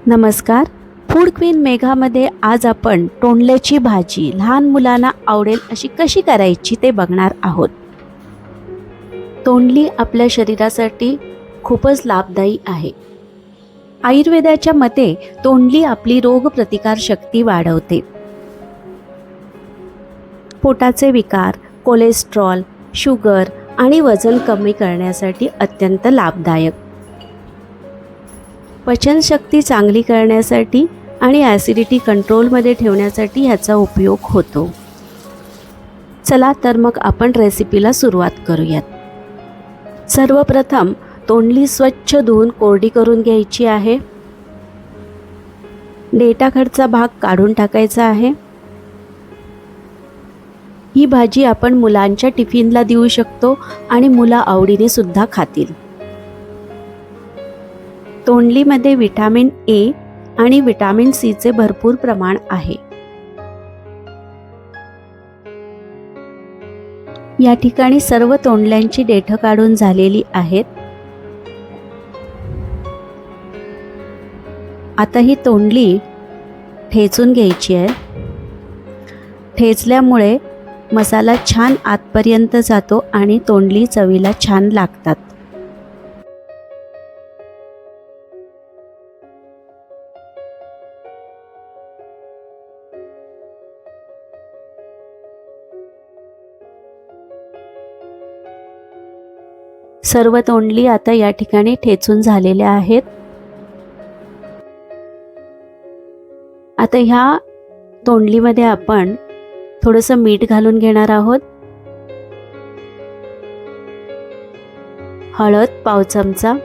नमस्कार. Food queen मेघामध्ये आज आपण तोंडल्याची भाजी लहान मुलांना आवडेल अशी कशी करायची ते बघणार आहोत. तोंडली आपल्या शरीरासाठी खूपच लाभदायी आहे. आयुर्वेदाच्या मते तोंडली आपली रोगप्रतिकार शक्ती वाढवते. पोटाचे विकार, कोलेस्ट्रॉल, शुगर आणि वजन कमी करण्यासाठी अत्यंत लाभदायक. पचनशक्ती चांगली करण्यासाठी आणि ॲसिडिटी कंट्रोलमध्ये ठेवण्यासाठी ह्याचा उपयोग होतो. चला तर मग आपण रेसिपीला सुरुवात करूयात. सर्वप्रथम तोंडली स्वच्छ धुवून कोरडी करून घ्यायची आहे. देठाकडचा भाग काढून टाकायचा आहे. ही भाजी आपण मुलांच्या टिफिनला देऊ शकतो आणि मुलं आवडीने सुद्धा खातील. तोंडलीमध्ये विटॅमिन ए आणि विटॅमिन सीचे भरपूर प्रमाण आहे. या ठिकाणी सर्व तोंडल्यांची देठं काढून झालेली आहेत. आता ही तोंडली ठेचून घ्यायची आहे. ठेचल्यामुळे मसाला छान आतपर्यंत जातो आणि तोंडली चवीला छान लागतात. सर्व तोंडली आता या ठिकाणी ठेचून झालेल्या आहेत. आता ह्या तोंडलीमध्ये आपण थोडंसं मीठ घालून घेणार आहोत. हळद पाव चमचा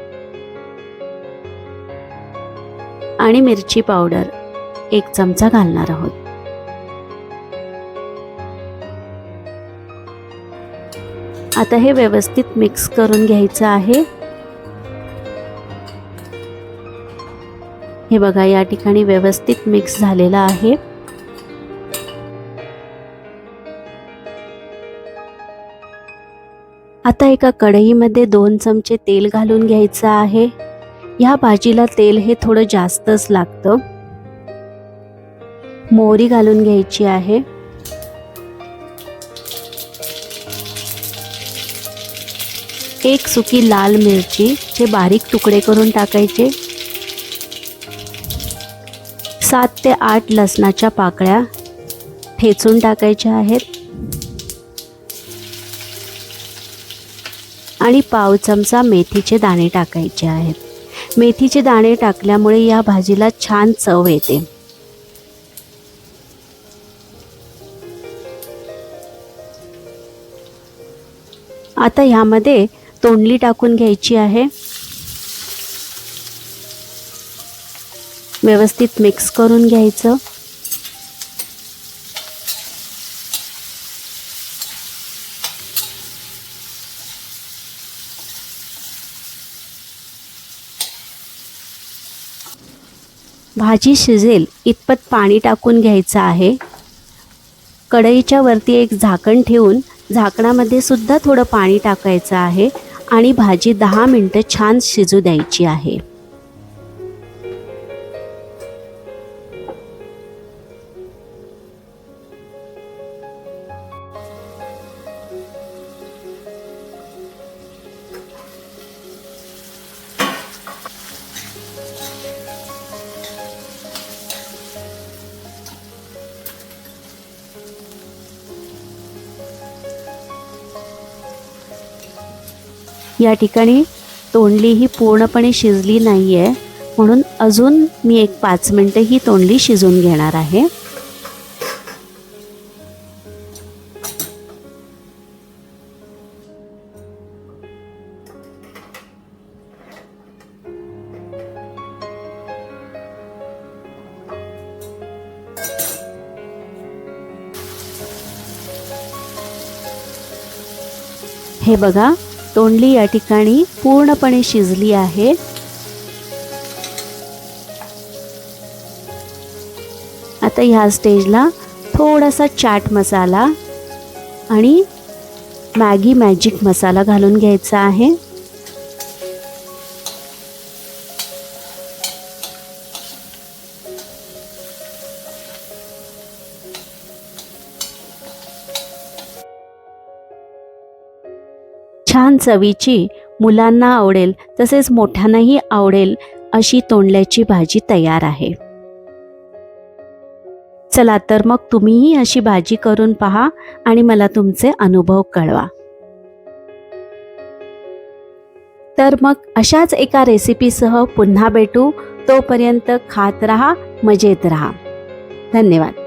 आणि मिरची पावडर 1 चमचा घालणार आहोत. आता हे व्यवस्थित मिक्स करून घ्यायचं आहे. हे बघा, या ठिकाणी व्यवस्थित मिक्स झालेलं आहे. आता एका कढईमध्ये 2 चमचे तेल घालून घ्यायचं आहे. ह्या भाजीला तेल हे थोडं जास्तच लागतं. मोहरी घालून घ्यायची आहे. एक सुकी लाल मिरची हे बारीक तुकडे करून टाकायचे. 7 ते 8 लसणाच्या पाकळ्या ठेचून टाकायच्या आहेत आणि पाव चमचा मेथीचे दाणे टाकायचे आहेत. मेथीचे दाणे टाकल्यामुळे या भाजीला छान चव येते. आता ह्यामध्ये तोंडली टाकून घ्यायची आहे. व्यवस्थित मिक्स करून घ्यायचं. भाजी शिजेल इतपत पाणी टाकून घ्यायचं आहे. कढईच्या वरती एक झाकण ठेवून झाकणामध्ये सुद्धा थोडं पाणी टाकायचं आहे आणि भाजी 10 मिनिटं छान शिजू द्यायची आहे. या ठिकाणी तोंडली ही पूर्णपणे शिजली नाही आहे, म्हणून अजून मी एक 5 मिनिटं ही तोंडली शिजवून घेणार आहे. हे बघा, तोंडली या ठिकाणी पूर्णपणे शिजली आहे. आता ह्या स्टेजला थोडासा चाट मसाला आणि मॅगी मॅजिक मसाला घालून घ्यायचा आहे. छान चवीची, मुलांना आवडेल तसेच मोठ्यांनाही आवडेल अशी तोंडल्याची भाजी तयार आहे. चला तर मग तुम्हीही अशी भाजी करून पहा आणि मला तुमचे अनुभव कळवा. तर मग अशाच एका रेसिपीसह पुन्हा भेटू. तोपर्यंत खात रहा, मजेत रहा. धन्यवाद.